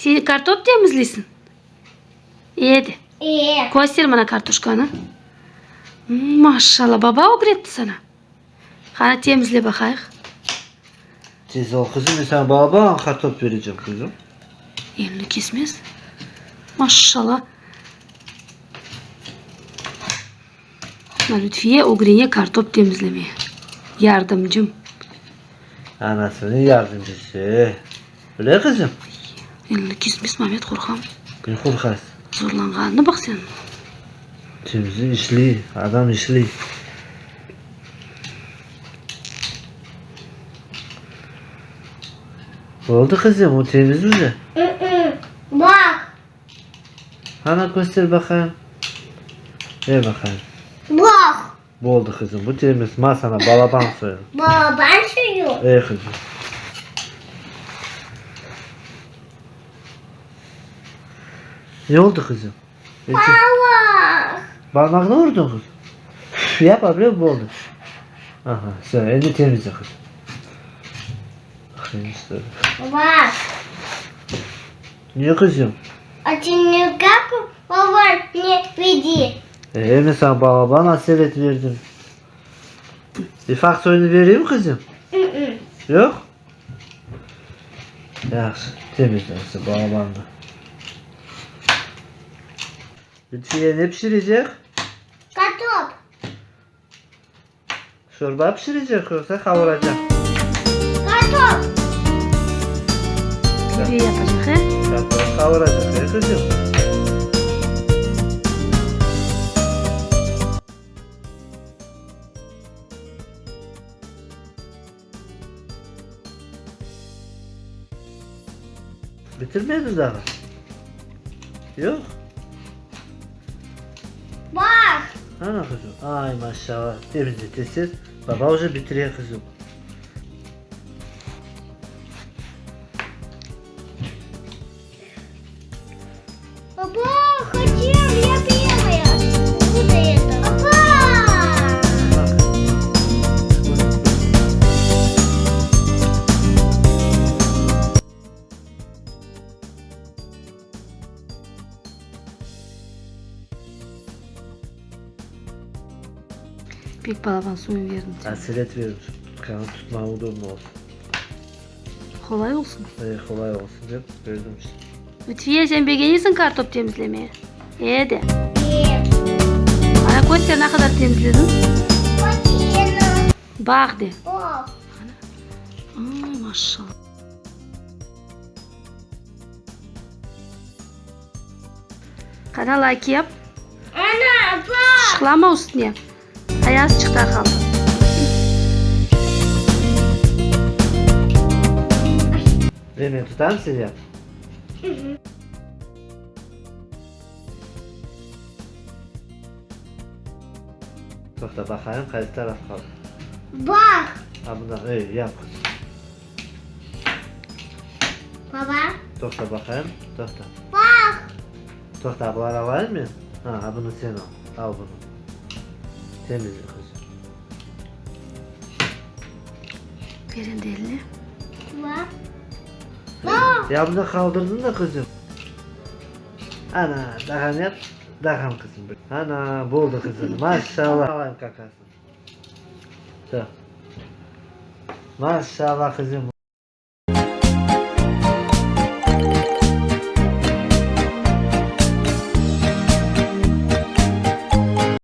Sen kartop temizlisin. İyiydi. İyi. Koysel bana kartuşkanı. Maşallah baba öğretti sana. Hadi temizle bakayım. Siz ol kızım, sen baba kartop vereceğim kızım. Elini kesmez. Maşallah. Lütfiye Ogri'ye kartop temizlemeye. Yardımcım. Anasının yardımcısı. Öyle kızım. Elini kesmez Mehmet korkam. Ne korkarsın? Zorlanğanına bak sen. Temizliği işli, adam işli. Oldu kızım, o temiz mi? Bak. Ana göster bakayım. Ver bakayım. Bak. Bu oldu kızım, bu temiz. Masana balaban soyalım. Baban suyu. Kızım. Ne oldu kızım? Baba. Parmağını vurdun kız. Yap abi, bu oldu. Aha, sen elini temizle kız. Bakayım istedim. Bak. Niye kızım? Açın как baba ne vedi. Mi sen bana sevet verdim. Bir fark soyunu vereyim kızım. Yok. Yaxşı, temizlensin bağlandı. Lütfiye ne pişirecek? Kartop. Çorba pişirecek yoksa kavuracak. Kartop. Püre yapacak he. Kartop kavuracak kızım. Bitirmedin daha. Yok. Bak. Ana kızım. Ay maşallah. Temizletesiz. Baba hoca bitiriyor kızım. Baba хотим я первая. Буду это. Папа. Bak. Pek balaban suyu verdim. Asiret verir. Kanı tutma udum olsun. Kolay olsun. Kolay olsun diye verdim işte. Lütfiye sen beğenirsin kartop temizlemeye. De. И. Bana göster ne kadar temizledin. Потяну. Bak de. О. Ay maşallah. Kanal like yap. Ana bak. Şıklama üstüne. Ayaz çıktı kaldı. Beni tutar mısın ya? Tokta bakayım kaç taraf kaldı. Bak. Ha bundan yap kızım. Baba. Tokta bakayım. Tokta. Bak. Tokta bu ara var mı? Ha bunu sen al. Al bunu. Temizle kızım. Verin de elini. Bak. Bak. Ya bunu kaldırdın da kızım. Ana daha yap. Daha kızım. Ana buldu kızım. Maşallah. Alayım kakasın. Dur. Maşallah kızım